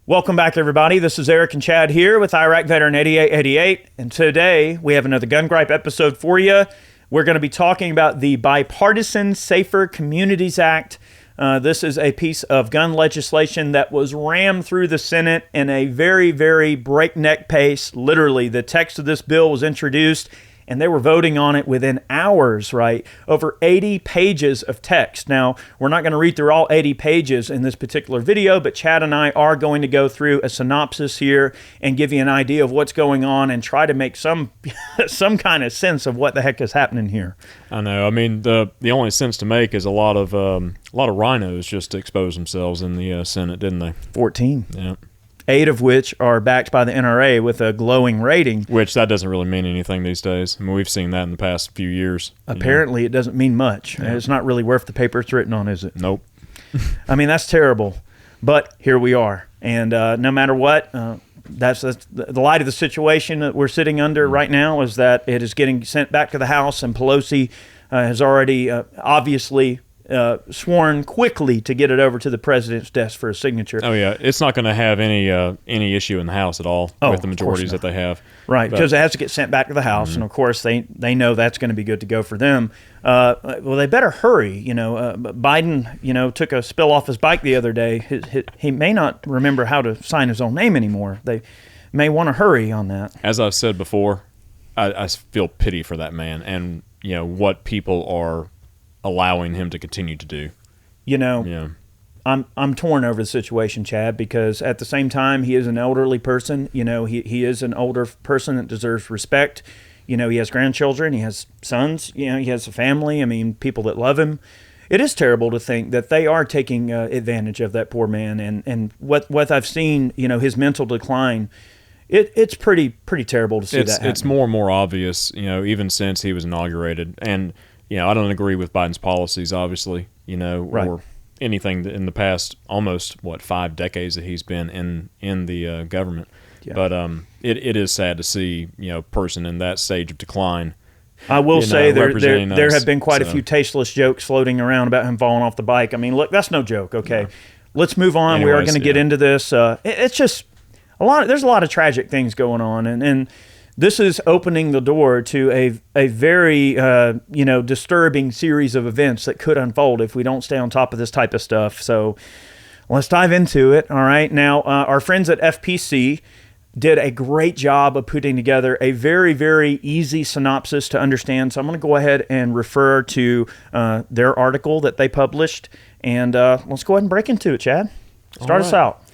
Welcome back, everybody. This is Eric and Chad here with Iraq Veteran 8888, and today we have another Gun Gripe episode for you. We're going to be talking about the Bipartisan Safer Communities Act. This is a piece of gun legislation that was rammed through the Senate in a very, very breakneck pace. Literally, the text of this bill was introduced, and they were voting on it within hours, right? Over 80 pages of text. Now, we're not going to read through all 80 pages in this particular video, but Chad and I are going to go through a synopsis here and give you an idea of what's going on and try to make some kind of sense of what the heck is happening here. I know. I mean, the only sense to make is a lot of rhinos just exposed themselves in the Senate, didn't they? 14. Yeah. 8 of which are backed by the NRA with a glowing rating. Which that doesn't really mean anything these days. I mean, we've seen that in the past few years. Apparently, it doesn't mean much. Yeah. It's not really worth the paper it's written on, is it? Nope. I mean, that's terrible. But here we are. And no matter what, that's the light of the situation that we're sitting under right now is that it is getting sent back to the House, and Pelosi has already obviously sworn quickly to get it over to the president's desk for a signature. Oh yeah, it's not going to have any issue in the House at all with the majorities that they have. Right, because it has to get sent back to the House, and of course they know that's going to be good to go for them. Well, they better hurry. Biden, took a spill off his bike the other day. He may not remember how to sign his own name anymore. They may want to hurry on that. As I've said before, I feel pity for that man, and what people are allowing him to continue to do. I'm torn over the situation, Chad, because at the same time, he is an elderly person. He is an older person that deserves respect. He has grandchildren, he has sons, he has a family. I mean, people that love him. It is terrible to think that they are taking advantage of that poor man, and what I've seen, his mental decline. It's pretty terrible to see that happen. It's more and more obvious, even since he was inaugurated. And I don't agree with Biden's policies, obviously, right. or anything in the past almost 5 decades that he's been in the government. Yeah. But it is sad to see a person in that stage of decline. I will say there have been quite a few tasteless jokes floating around about him falling off the bike. I mean, look, that's no joke. Okay, let's move on. Anyways, we are going to get into this. It's just there's a lot of tragic things going on, and this is opening the door to a very disturbing series of events that could unfold if we don't stay on top of this type of stuff. So let's dive into it. All right. Now, our friends at FPC did a great job of putting together a very, very easy synopsis to understand. So I'm going to go ahead and refer to their article that they published, and let's go ahead and break into it, Chad. Start us out.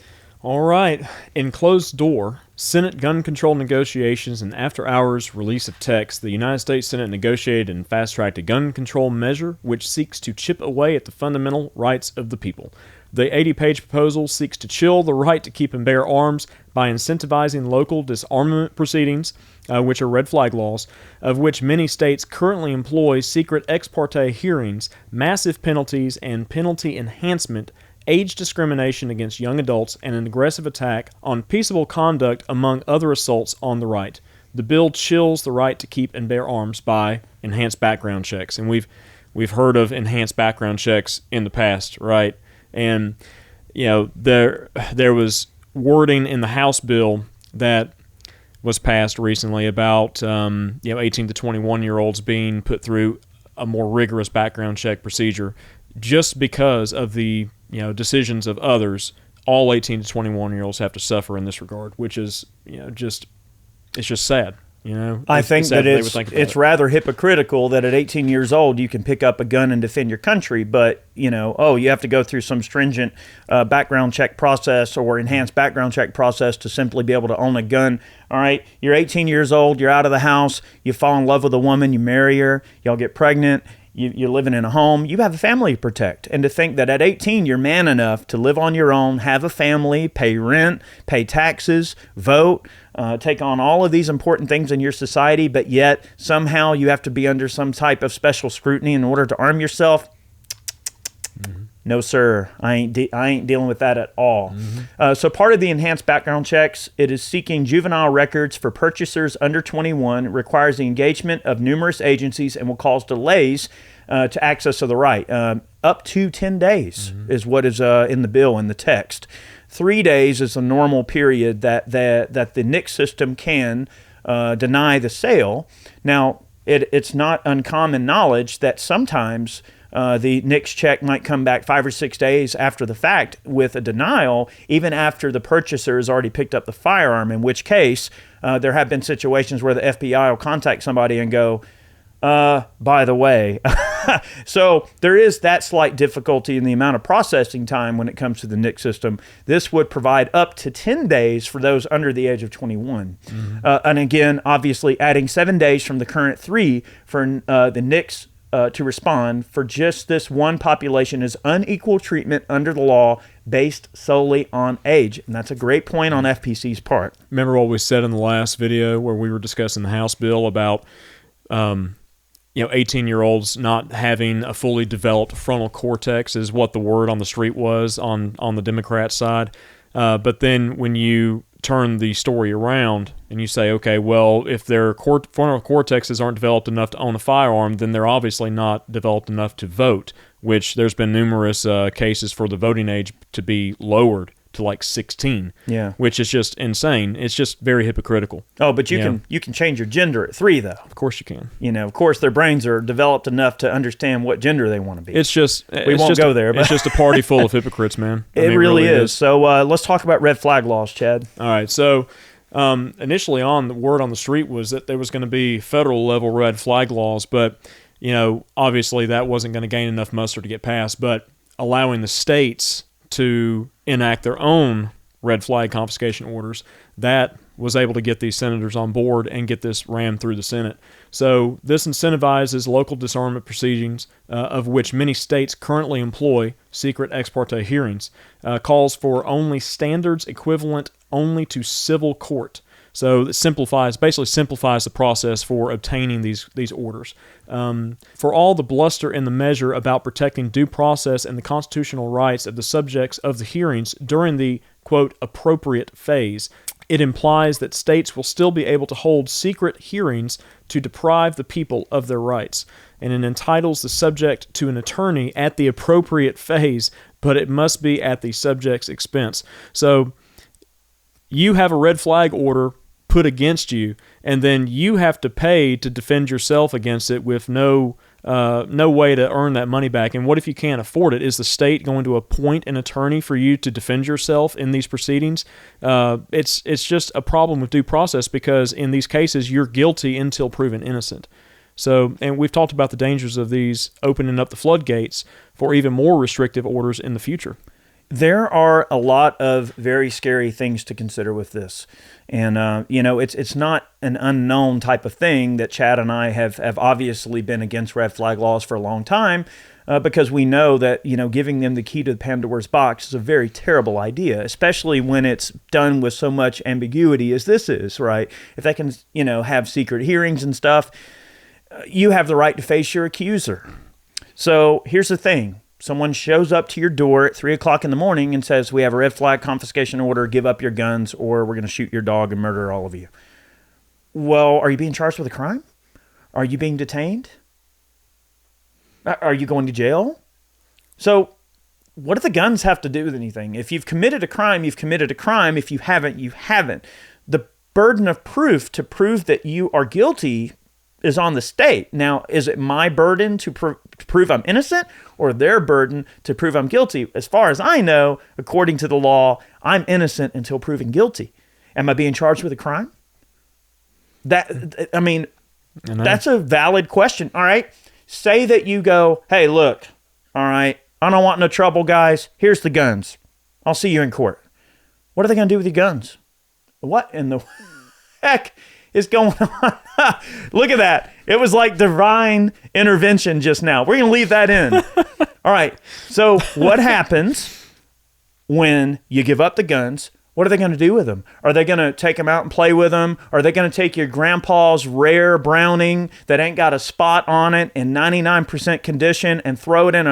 All right. In closed door, Senate gun control negotiations and after-hours release of text, the United States Senate negotiated and fast-tracked a gun control measure which seeks to chip away at the fundamental rights of the people. The 80-page proposal seeks to chill the right to keep and bear arms by incentivizing local disarmament proceedings, which are red flag laws, of which many states currently employ secret ex parte hearings, massive penalties, and penalty enhancement, age discrimination against young adults, and an aggressive attack on peaceable conduct among other assaults on the right. The bill chills the right to keep and bear arms by enhanced background checks. And we've heard of enhanced background checks in the past, right? And there was wording in the House bill that was passed recently about 18 to 21-year-olds being put through a more rigorous background check procedure just because of the decisions of others. All 18 to 21-year-olds have to suffer in this regard, which is it's just sad. I think that it's rather hypocritical that at 18 years old you can pick up a gun and defend your country, but you have to go through some stringent background check process or enhanced background check process to simply be able to own a gun. All right, you're 18 years old, you're out of the house, you fall in love with a woman, you marry her, y'all get pregnant. You're living in a home, you have a family to protect. And to think that at 18, you're man enough to live on your own, have a family, pay rent, pay taxes, vote, take on all of these important things in your society, but yet somehow you have to be under some type of special scrutiny in order to arm yourself. Mm-hmm. No, sir, I ain't dealing with that at all. Mm-hmm. So part of the enhanced background checks, it is seeking juvenile records for purchasers under 21, requires the engagement of numerous agencies, and will cause delays to access to the right. Up to 10 days is what is in the bill, in the text. 3 days is a normal period that the NICS system can deny the sale. Now, it's not uncommon knowledge that sometimes the NICS check might come back 5 or 6 days after the fact with a denial, even after the purchaser has already picked up the firearm, in which case there have been situations where the FBI will contact somebody and go, by the way. So there is that slight difficulty in the amount of processing time when it comes to the NICS system. This would provide up to 10 days for those under the age of 21. Mm-hmm. And again, obviously adding 7 days from the current 3 for the NICS to respond for just this one population is unequal treatment under the law based solely on age. And that's a great point on FPC's part. Remember what we said in the last video where we were discussing the House bill about 18-year-olds not having a fully developed frontal cortex is what the word on the street was on the Democrat side. But then when you turn the story around and you say, okay, well, if their frontal cortexes aren't developed enough to own a firearm, then they're obviously not developed enough to vote, which there's been numerous cases for the voting age to be lowered to like 16, which is just insane. It's just very hypocritical. Oh, but you can change your gender at 3, though. Of course you can. Of course their brains are developed enough to understand what gender they want to be. We won't go there. But it's just a party full of hypocrites, man. It really is. So let's talk about red flag laws, Chad. All right. So initially on the word on the street was that there was going to be federal level red flag laws, but obviously that wasn't going to gain enough muster to get passed. But allowing the states to enact their own red flag confiscation orders, that was able to get these senators on board and get this rammed through the Senate. So this incentivizes local disarmament proceedings, of which many states currently employ secret ex parte hearings, calls for only standards equivalent only to civil court. So it basically simplifies the process for obtaining these orders. For all the bluster in the measure about protecting due process and the constitutional rights of the subjects of the hearings during the, quote, appropriate phase, it implies that states will still be able to hold secret hearings to deprive the people of their rights, and it entitles the subject to an attorney at the appropriate phase, but it must be at the subject's expense. So you have a red flag order put against you, and then you have to pay to defend yourself against it with no way to earn that money back. And what if you can't afford it? Is the state going to appoint an attorney for you to defend yourself in these proceedings? It's just a problem with due process, because in these cases you're guilty until proven innocent. So, and we've talked about the dangers of these opening up the floodgates for even more restrictive orders in the future. There are a lot of very scary things to consider with this. And, it's not an unknown type of thing that Chad and I have obviously been against red flag laws for a long time, because we know that, giving them the key to the Pandora's box is a very terrible idea, especially when it's done with so much ambiguity as this is, right? If they can, have secret hearings and stuff, you have the right to face your accuser. So here's the thing. Someone shows up to your door at 3 o'clock in the morning and says, we have a red flag confiscation order, give up your guns, or we're going to shoot your dog and murder all of you. Well, are you being charged with a crime? Are you being detained? Are you going to jail? So what do the guns have to do with anything? If you've committed a crime, you've committed a crime. If you haven't, you haven't. The burden of proof to prove that you are guilty is on the state. Now, is it my burden to prove I'm innocent, or their burden to prove I'm guilty? As far as I know, according to the law, I'm innocent until proven guilty. Am I being charged with a crime? That's a valid question. All right. Say that you go, hey, look, all right, I don't want no trouble, guys. Here's the guns. I'll see you in court. What are they going to do with your guns? What in the heck is going on? Look at that. It was like divine intervention just now. We're going to leave that in. All right. So what happens when you give up the guns? What are they going to do with them? Are they going to take them out and play with them? Are they going to take your grandpa's rare Browning that ain't got a spot on it in 99% condition and throw it in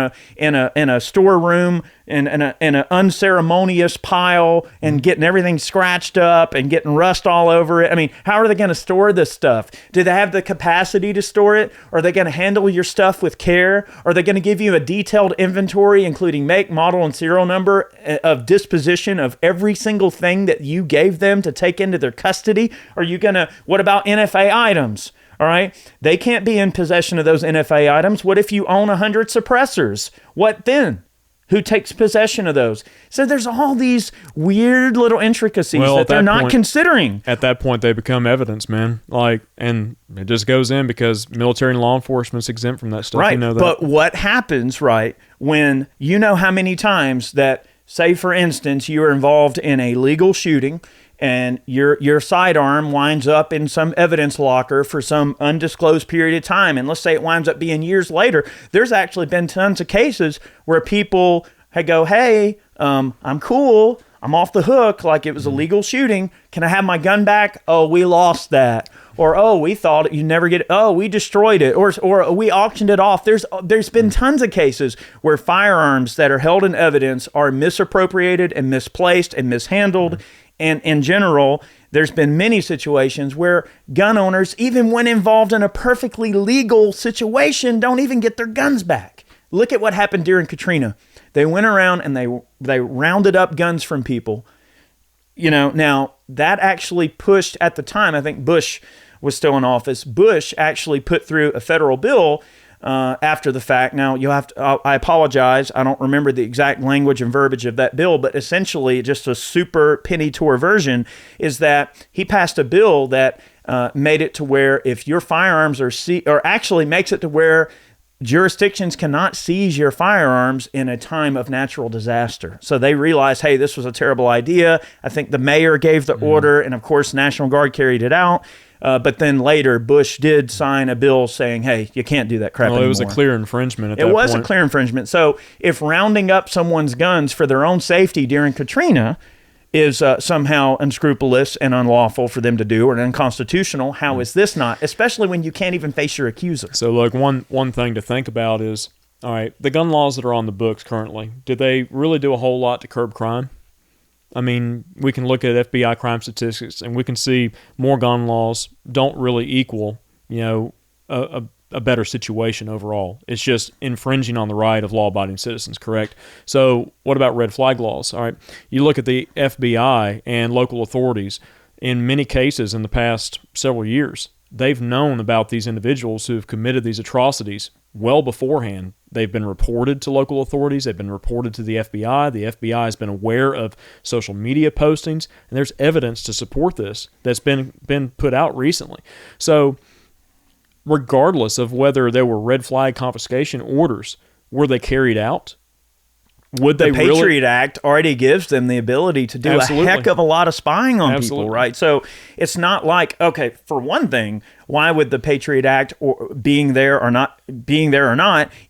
a storeroom in an unceremonious pile and getting everything scratched up and getting rust all over it? I mean, how are they going to store this stuff? Do they have the capacity to store it? Are they going to handle your stuff with care? Are they going to give you a detailed inventory, including make, model, and serial number of disposition of every single thing that you gave them to take into their custody? Are you going to, what about NFA items? All right. They can't be in possession of those NFA items. What if you own 100 suppressors? What then? Who takes possession of those? So there's all these weird little intricacies that they're not considering. At that point, they become evidence, man. And it just goes in because military and law enforcement's exempt from that stuff. Right. You know that. But what happens, right, when you know how many times that, say, for instance, you are involved in a legal shooting and your sidearm winds up in some evidence locker for some undisclosed period of time, and let's say it winds up being years later, there's actually been tons of cases where people go, hey, I'm cool, I'm off the hook, like it was a legal shooting, can I have my gun back? Oh, we lost that. Or, oh, we thought you never get it. Oh, we destroyed it. Or we auctioned it off. There's been tons of cases where firearms that are held in evidence are misappropriated and misplaced and mishandled. And in general, there's been many situations where gun owners, even when involved in a perfectly legal situation, don't even get their guns back. Look at what happened during Katrina. They went around and they rounded up guns from people. You know, now that actually pushed, at the time, I think Bush was still in office. Bush actually put through a federal bill after the fact. Now, you'll have to, I apologize, I don't remember the exact language and verbiage of that bill, but essentially just a super penny tour version is that he passed a bill that made it to where if your firearms are or actually makes it to where jurisdictions cannot seize your firearms in a time of natural disaster. So they realized, hey, this was a terrible idea. I think the mayor gave the order, and of course, National Guard carried it out. But then later, Bush did sign a bill saying, hey, you can't do that crap anymore. It was a clear infringement at that point. It was a clear infringement. So if rounding up someone's guns for their own safety during Katrina is somehow unscrupulous and unlawful for them to do or unconstitutional, how is this not? Especially when you can't even face your accuser. So look, one thing to think about is, all right, the gun laws that are on the books currently, did they really do a whole lot to curb crime? I mean, we can look at FBI crime statistics and we can see more gun laws don't really equal, a better situation overall. It's just infringing on the right of law-abiding citizens, correct? So what about red flag laws? All right, you look at the FBI and local authorities. In many cases in the past several years, they've known about these individuals who have committed these atrocities well beforehand. They've been reported to local authorities. They've been reported to the FBI. The FBI has been aware of social media postings, and there's evidence to support this that's been put out recently. So regardless of whether there were red flag confiscation orders, were they carried out? Would they really? The Patriot Act already gives them the ability to do a heck of a lot of spying on people, right? So it's not like, okay, for one thing, why would the Patriot Act being there or not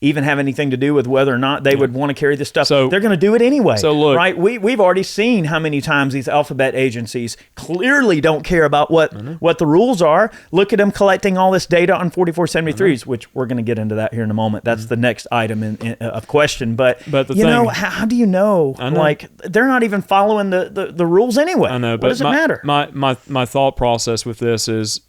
even have anything to do with whether or not they would want to carry this stuff? So they're going to do it anyway. So look, right? We've already seen how many times these alphabet agencies clearly don't care about what the rules are. Look at them collecting all this data on 4473s, which we're going to get into that here in a moment. That's the next item of question. But the how do you know? Like, they're not even following the rules anyway. I know, but what does it matter? My thought process with this is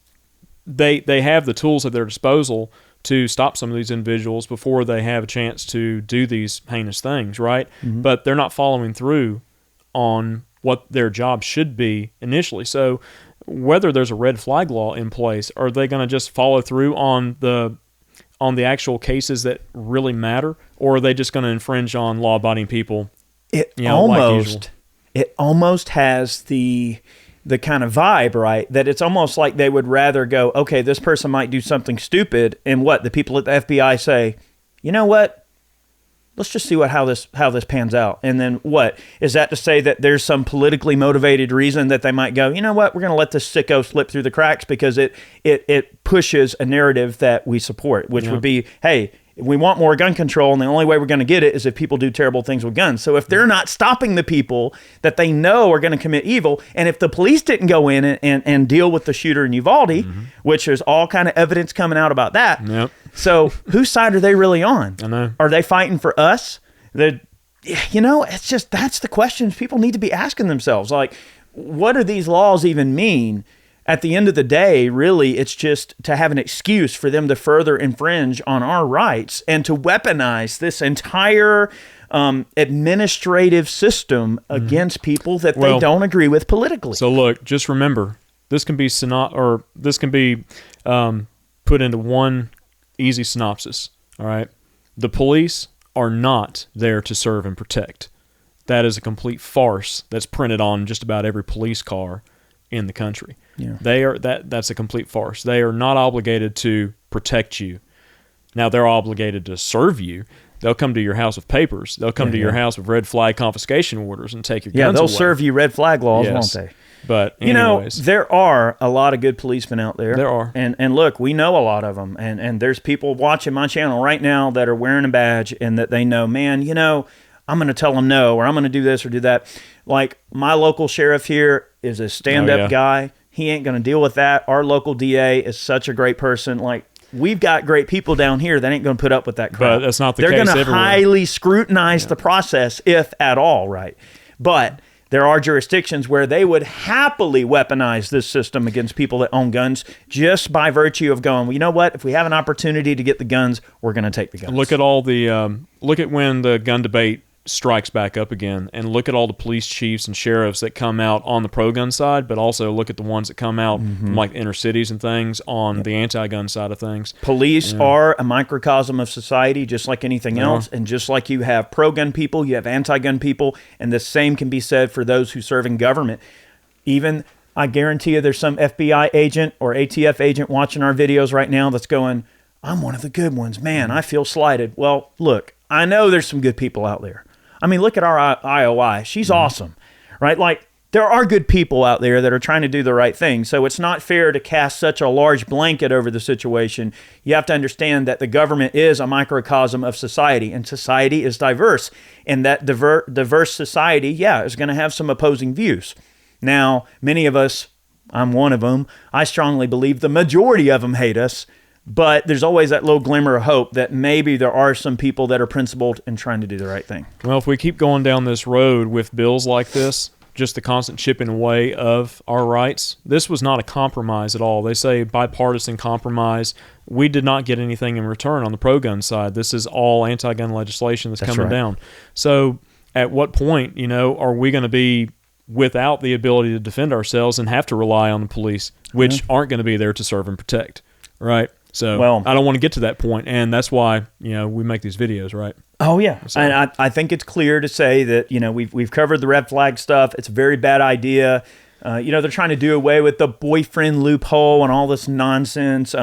they have the tools at their disposal to stop some of these individuals before they have a chance to do these heinous things, right? Mm-hmm. But they're not following through on what their job should be initially. So whether there's a red flag law in place, are they going to just follow through on the actual cases that really matter, or are they just going to infringe on law-abiding people? It almost has the kind of vibe, right? That it's almost like they would rather go, okay, this person might do something stupid, and what the people at the FBI say, you know what? Let's just see how this pans out. And then what? Is that to say that there's some politically motivated reason that they might go, you know what? We're going to let this sicko slip through the cracks because it pushes a narrative that we support, which would be, hey, we want more gun control, and the only way we're going to get it is if people do terrible things with guns. So if they're not stopping the people that they know are going to commit evil, and if the police didn't go in and deal with the shooter in Uvalde, which there's all kind of evidence coming out about that. Yep. So whose side are they really on? I know. Are they fighting for us? It's just, that's the questions people need to be asking themselves. Like, what do these laws even mean? At the end of the day, really, it's just to have an excuse for them to further infringe on our rights and to weaponize this entire administrative system against people that they don't agree with politically. So look, just remember, this can be put into one easy synopsis. All right, the police are not there to serve and protect. That is a complete farce that's printed on just about every police car in the country. Yeah. That's a complete farce. They are not obligated to protect you. Now, they're obligated to serve you. They'll come to your house with papers. They'll come to your house with red flag confiscation orders and take your guns away. They'll serve you red flag laws, won't they? But anyways, there are a lot of good policemen out there. There are. And look, we know a lot of them. And there's people watching my channel right now that are wearing a badge and that they know, man, I'm going to tell them no, or I'm going to do this or do that. Like, my local sheriff here is a stand-up guy. He ain't going to deal with that. Our local DA is such a great person. Like, we've got great people down here that ain't going to put up with that crap. But that's not the case everywhere. They're going to highly scrutinize the process, if at all, right? But there are jurisdictions where they would happily weaponize this system against people that own guns just by virtue of going, well, you know what? If we have an opportunity to get the guns, we're going to take the guns. Look at all the look at when the gun debate strikes back up again, and look at all the police chiefs and sheriffs that come out on the pro-gun side, but also look at the ones that come out from like inner cities and things on the anti-gun side of things. Police are a microcosm of society, just like anything else, and just like you have pro-gun people, you have anti-gun people, and the same can be said for those who serve in government. Even, I guarantee you, there's some FBI agent or ATF agent watching our videos right now that's going, I'm one of the good ones. Man, I feel slighted. Well, look, I know there's some good people out there. I mean, look at our IOI. She's awesome, right? Like, there are good people out there that are trying to do the right thing. So it's not fair to cast such a large blanket over the situation. You have to understand that the government is a microcosm of society, and society is diverse. And that diverse society, is going to have some opposing views. Now, many of us, I'm one of them, I strongly believe the majority of them hate us. But there's always that little glimmer of hope that maybe there are some people that are principled and trying to do the right thing. Well, if we keep going down this road with bills like this, just the constant chipping away of our rights, this was not a compromise at all. They say bipartisan compromise. We did not get anything in return on the pro-gun side. This is all anti-gun legislation that's coming down. So at what point, are we going to be without the ability to defend ourselves and have to rely on the police, which aren't going to be there to serve and protect, right? So I don't want to get to that point, and that's why we make these videos, right? Oh yeah, so. And I think it's clear to say that we've covered the red flag stuff. It's a very bad idea. They're trying to do away with the boyfriend loophole and all this nonsense.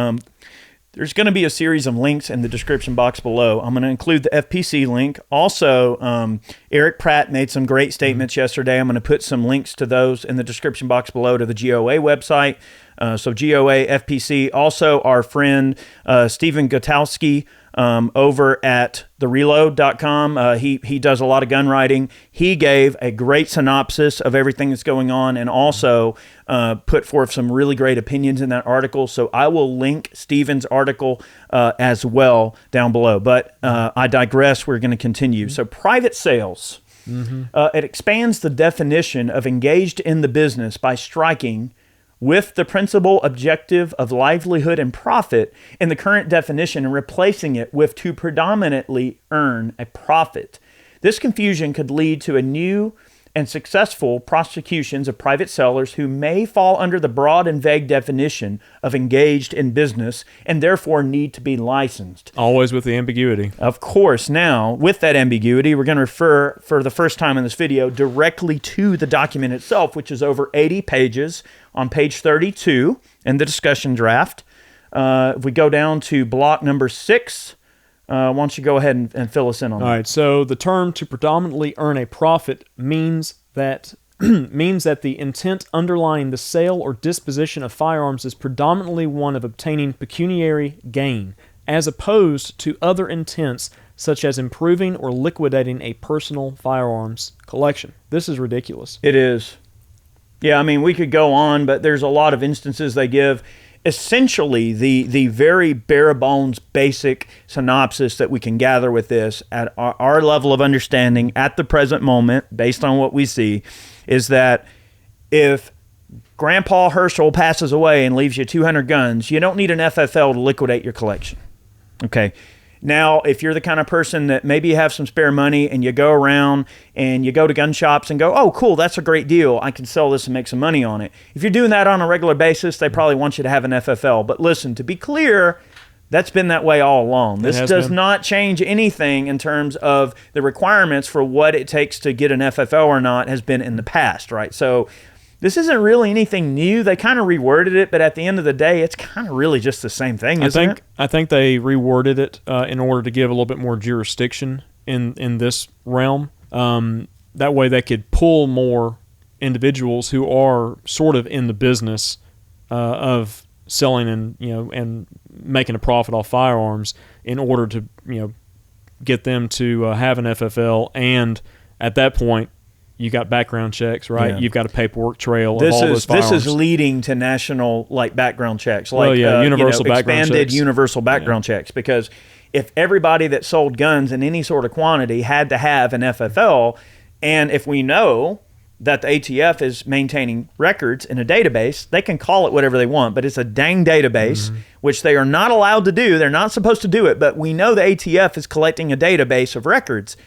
There's going to be a series of links in the description box below. I'm going to include the FPC link. Also, Eric Pratt made some great statements yesterday. I'm going to put some links to those in the description box below to the GOA website. So GOA, FPC. Also, our friend Stephen Gutowski over at thereload.com. He does a lot of gun writing. He gave a great synopsis of everything that's going on and also put forth some really great opinions in that article. So I will link Stephen's article as well down below. But I digress. We're going to continue. So private sales. It expands the definition of engaged in the business by striking with the principal objective of livelihood and profit in the current definition and replacing it with to predominantly earn a profit. This confusion could lead to a new and successful prosecutions of private sellers who may fall under the broad and vague definition of engaged in business and therefore need to be licensed. Always with the ambiguity. Of course. Now, with that ambiguity, we're going to refer for the first time in this video directly to the document itself, which is over 80 pages on page 32 in the discussion draft. If we go down to block number 6, why don't you go ahead and fill us in on that? All right, so the term to predominantly earn a profit means that the intent underlying the sale or disposition of firearms is predominantly one of obtaining pecuniary gain, as opposed to other intents such as improving or liquidating a personal firearms collection. This is ridiculous. It is. Yeah, I mean, we could go on, but there's a lot of instances they give. Essentially, the very bare bones basic synopsis that we can gather with this at our level of understanding at the present moment, based on what we see, is that if Grandpa Herschel passes away and leaves you 200 guns, you don't need an FFL to liquidate your collection. Okay. Now, if you're the kind of person that maybe you have some spare money and you go around and you go to gun shops and go, oh, cool, that's a great deal. I can sell this and make some money on it. If you're doing that on a regular basis, they probably want you to have an FFL. But listen, to be clear, that's been that way all along. This does not change anything in terms of the requirements for what it takes to get an FFL or not has been in the past, right? So this isn't really anything new. They kind of reworded it, but at the end of the day, it's kind of really just the same thing, isn't it? I think they reworded it in order to give a little bit more jurisdiction in this realm. That way they could pull more individuals who are sort of in the business of selling and making a profit off firearms in order to get them to have an FFL, and at that point you got background checks, right? Yeah. You've got a paperwork trail of all those firearms. This is leading to national background checks, universal background expanded checks. Universal background checks. Because if everybody that sold guns in any sort of quantity had to have an FFL, and if we know that the ATF is maintaining records in a database, they can call it whatever they want, but it's a dang database, which they are not allowed to do. They're not supposed to do it, but we know the ATF is collecting a database of records.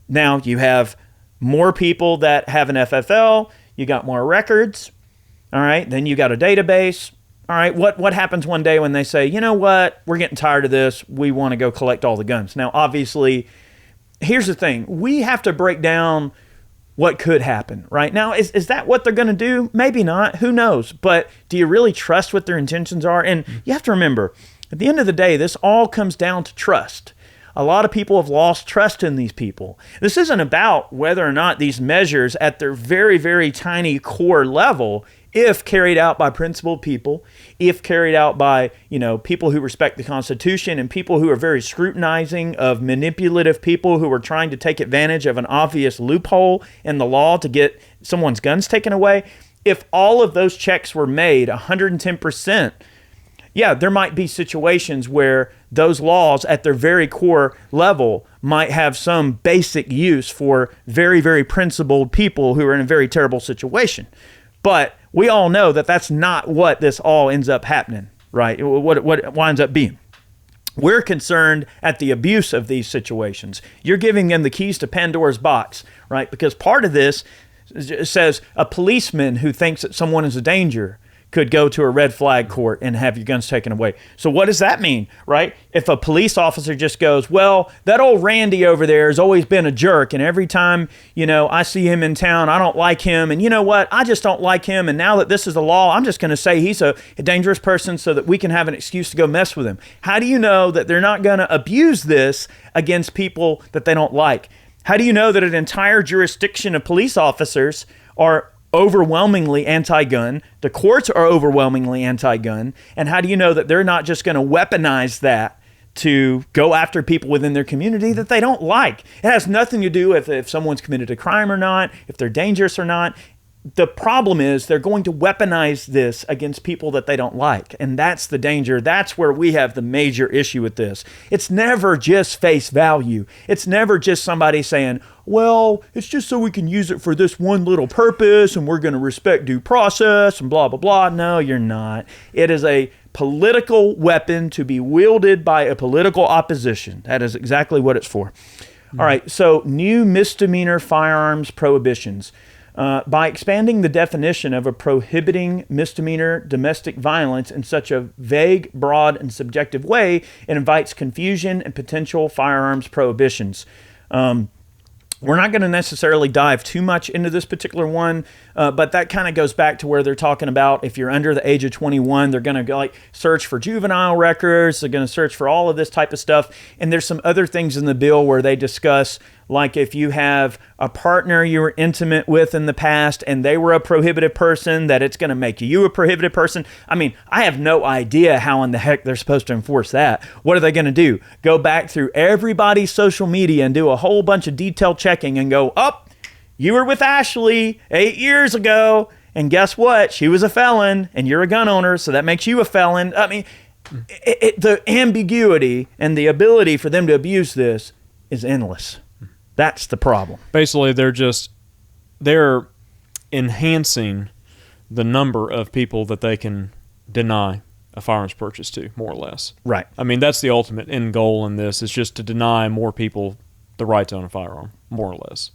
Now you have more people that have an FFL, you got more records, all right? Then you got a database. All right, what happens one day when they say, you know what, we're getting tired of this, we want to go collect all the guns? Now, obviously, here's the thing. We have to break down what could happen, right? Now, is that what they're going to do? Maybe not. Who knows? But do you really trust what their intentions are? And you have to remember, at the end of the day, this all comes down to trust. A lot of people have lost trust in these people. This isn't about whether or not these measures at their very, very tiny core level, if carried out by principled people, if carried out by, people who respect the Constitution and people who are very scrutinizing of manipulative people who are trying to take advantage of an obvious loophole in the law to get someone's guns taken away. If all of those checks were made 110%, yeah, there might be situations where those laws at their very core level might have some basic use for very, very principled people who are in a very terrible situation. But we all know that that's not what this all ends up happening, right? What it winds up being. We're concerned at the abuse of these situations. You're giving them the keys to Pandora's box, right? Because part of this says a policeman who thinks that someone is a danger could go to a red flag court and have your guns taken away. So what does that mean, right? If a police officer just goes, well, that old Randy over there has always been a jerk, and every time, I see him in town, I don't like him, and you know what? I just don't like him, and now that this is the law, I'm just going to say he's a dangerous person so that we can have an excuse to go mess with him. How do you know that they're not going to abuse this against people that they don't like? How do you know that an entire jurisdiction of police officers are overwhelmingly anti-gun, the courts are overwhelmingly anti-gun, and how do you know that they're not just going to weaponize that to go after people within their community that they don't like? It has nothing to do with if someone's committed a crime or not, if they're dangerous or not. The problem is they're going to weaponize this against people that they don't like, and that's the danger. That's where we have the major issue with this. It's never just face value. It's never just somebody saying, well, it's just so we can use it for this one little purpose and we're going to respect due process and blah, blah, blah. No, you're not. It is a political weapon to be wielded by a political opposition. That is exactly what it's for. All right, so new misdemeanor firearms prohibitions. By expanding the definition of a prohibiting misdemeanor domestic violence in such a vague, broad, and subjective way, it invites confusion and potential firearms prohibitions. We're not going to necessarily dive too much into this particular one, but that kind of goes back to where they're talking about if you're under the age of 21, they're going to search for juvenile records, they're going to search for all of this type of stuff, and there's some other things in the bill where they discuss like if you have a partner you were intimate with in the past and they were a prohibited person, that it's going to make you a prohibited person. I mean, I have no idea how in the heck they're supposed to enforce that. What are they going to do? Go back through everybody's social media and do a whole bunch of detailed checking and go, you were with Ashley 8 years ago, and guess what? She was a felon, and you're a gun owner, so that makes you a felon. I mean, the ambiguity and the ability for them to abuse this is endless. That's the problem. Basically, they're enhancing the number of people that they can deny a firearms purchase to, more or less. Right. I mean, that's the ultimate end goal in this, is just to deny more people the right to own a firearm, more or less.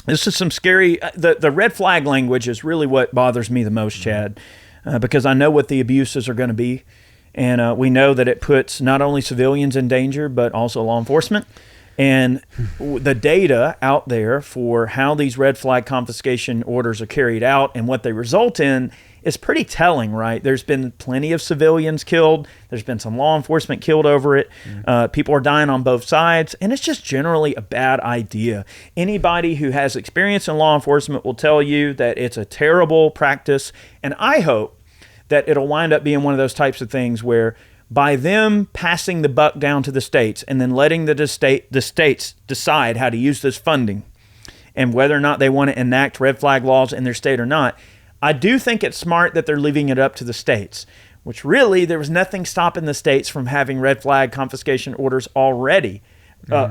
This is some scary... The red flag language is really what bothers me the most, Chad, because I know what the abuses are going to be, and we know that it puts not only civilians in danger, but also law enforcement. And the data out there for how these red flag confiscation orders are carried out and what they result in is pretty telling, right? There's been plenty of civilians killed. There's been some law enforcement killed over it. People are dying on both sides, and it's just generally a bad idea. Anybody who has experience in law enforcement will tell you that it's a terrible practice, and I hope that it'll wind up being one of those types of things where by them passing the buck down to the states and then letting the states decide how to use this funding and whether or not they want to enact red flag laws in their state or not, I do think it's smart that they're leaving it up to the states, which really there was nothing stopping the states from having red flag confiscation orders already.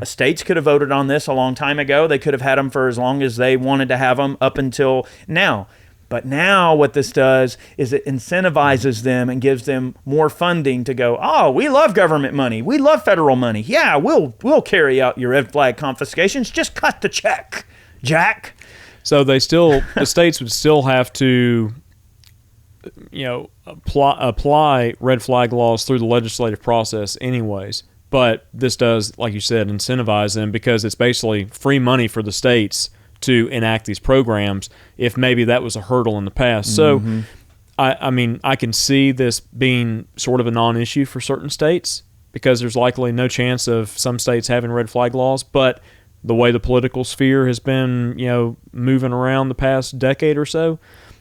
States could have voted on this a long time ago. They could have had them for as long as they wanted to have them up until now. But now what this does is it incentivizes them and gives them more funding to go, oh, we love government money. We love federal money. Yeah, we'll carry out your red flag confiscations. Just cut the check, Jack. So the states would still have to, apply red flag laws through the legislative process anyways. But this does, like you said, incentivize them because it's basically free money for the states to enact these programs if maybe that was a hurdle in the past. So, I mean, I can see this being sort of a non-issue for certain states because there's likely no chance of some states having red flag laws, but the way the political sphere has been, moving around the past decade or so,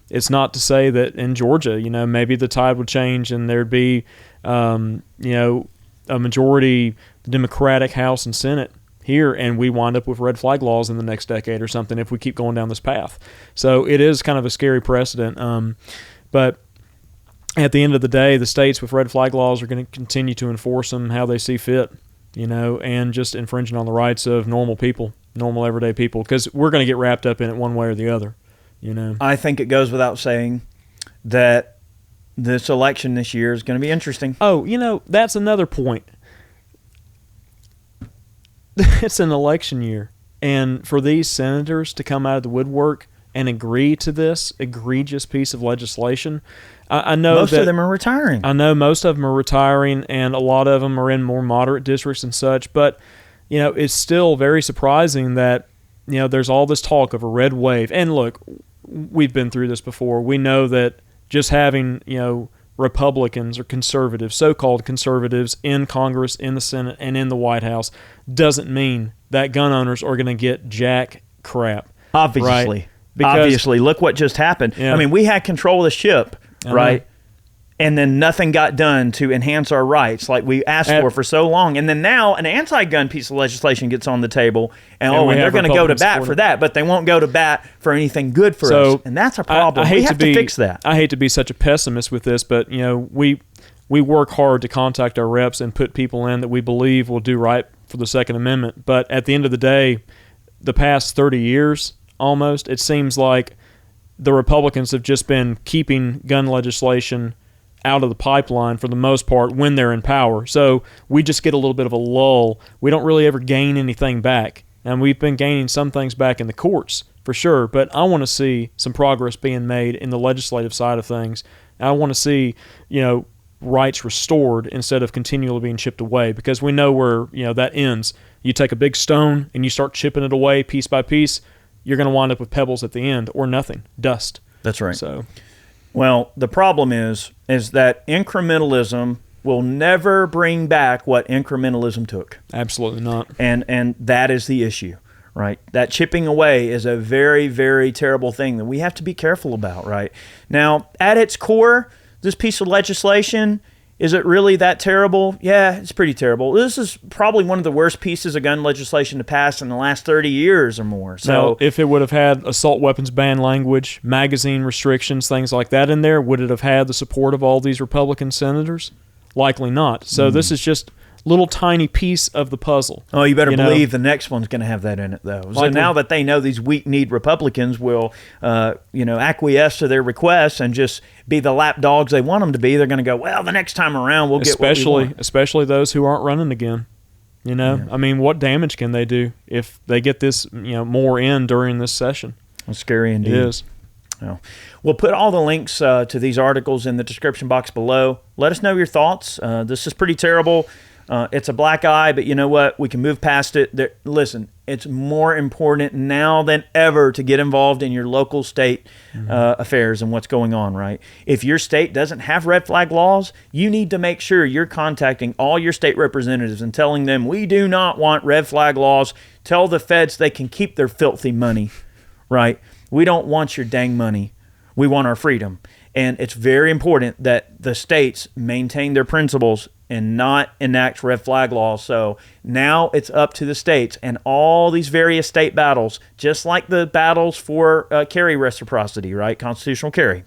it's not to say that in Georgia, maybe the tide would change and there'd be, a majority Democratic House and Senate here, and we wind up with red flag laws in the next decade or something if we keep going down this path. So it is kind of a scary precedent. But at the end of the day, the states with red flag laws are going to continue to enforce them how they see fit, and just infringing on the rights of normal people, normal everyday people, because we're going to get wrapped up in it one way or the other. I think it goes without saying that this election this year is going to be interesting. Oh, that's another point. It's an election year, and for these senators to come out of the woodwork and agree to this egregious piece of legislation, I know most of them are retiring. I know most of them are retiring, and a lot of them are in more moderate districts and such, but it's still very surprising that there's all this talk of a red wave. And look, we've been through this before. We know that just having Republicans or conservatives, so-called conservatives in Congress, in the Senate, and in the White House doesn't mean that gun owners are going to get jack crap. Obviously. Right? Because, obviously. Look what just happened. Yeah. I mean, we had control of the ship, right? And then nothing got done to enhance our rights like we asked for so long. And then now an anti-gun piece of legislation gets on the table, and they're going to go to bat for that, but they won't go to bat for anything good for us. And that's a problem. We have to fix that. I hate to be such a pessimist with this, but we work hard to contact our reps and put people in that we believe will do right for the Second Amendment. But at the end of the day, the past 30 years almost, it seems like the Republicans have just been keeping gun legislation out of the pipeline for the most part when they're in power. So we just get a little bit of a lull. We don't really ever gain anything back. And we've been gaining some things back in the courts for sure, but I want to see some progress being made in the legislative side of things. I want to see, rights restored instead of continually being chipped away, because we know where, that ends. You take a big stone and you start chipping it away piece by piece, you're going to wind up with pebbles at the end or nothing, dust. That's right. So, well, the problem is that incrementalism will never bring back what incrementalism took. Absolutely not. And that is the issue. right? That chipping away is a very, very terrible thing that we have to be careful about, right? Now, at its core, this piece of legislation, is it really that terrible? Yeah, it's pretty terrible. This is probably one of the worst pieces of gun legislation to pass in the last 30 years or more. So, now, if it would have had assault weapons ban language, magazine restrictions, things like that in there, would it have had the support of all these Republican senators? Likely not. So this is just little tiny piece of the puzzle. Oh, you better believe the next one's going to have that in it, though. So now that they know these weak-kneed Republicans will, acquiesce to their requests and just be the lapdogs they want them to be, they're going to go, well, the next time around we'll get what we want. Especially those who aren't running again. I mean, what damage can they do if they get this, more in during this session? It's scary indeed. It is. Oh. We'll put all the links to these articles in the description box below. Let us know your thoughts. This is pretty terrible. It's a black eye, but you know what? We can move past it. Listen, it's more important now than ever to get involved in your local state affairs and what's going on, right? If your state doesn't have red flag laws, you need to make sure you're contacting all your state representatives and telling them, we do not want red flag laws. Tell the feds they can keep their filthy money, right? We don't want your dang money. We want our freedom. And it's very important that the states maintain their principles and not enact red flag laws. So now it's up to the states and all these various state battles, just like the battles for carry reciprocity, right? Constitutional carry.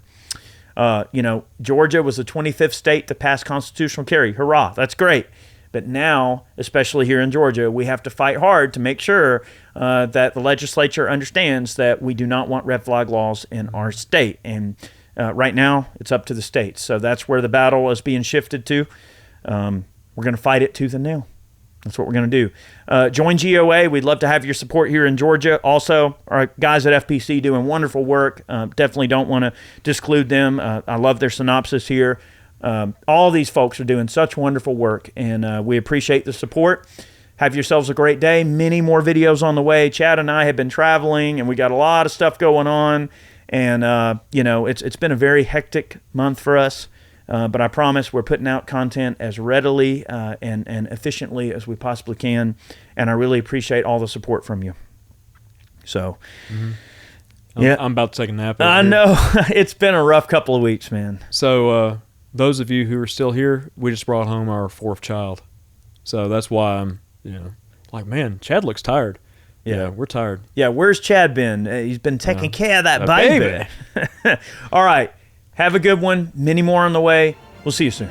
Georgia was the 25th state to pass constitutional carry. Hurrah, that's great. But now, especially here in Georgia, we have to fight hard to make sure that the legislature understands that we do not want red flag laws in our state. And right now, it's up to the states. So that's where the battle is being shifted to. We're going to fight it tooth and nail. That's what we're going to do. Join GOA. We'd love to have your support here in Georgia. Also, our guys at FPC doing wonderful work. Definitely don't want to disclude them. I love their synopsis here. All these folks are doing such wonderful work, and we appreciate the support. Have yourselves a great day. Many more videos on the way. Chad and I have been traveling, and we got a lot of stuff going on. And, it's been a very hectic month for us. But I promise we're putting out content as readily and efficiently as we possibly can. And I really appreciate all the support from you. So, I'm about to take a nap. I know. It's been a rough couple of weeks, man. So those of you who are still here, we just brought home our 4th child. So that's why I'm, like, man, Chad looks tired. Yeah, we're tired. Yeah, where's Chad been? He's been taking care of that baby. All right. Have a good one. Many more on the way. We'll see you soon.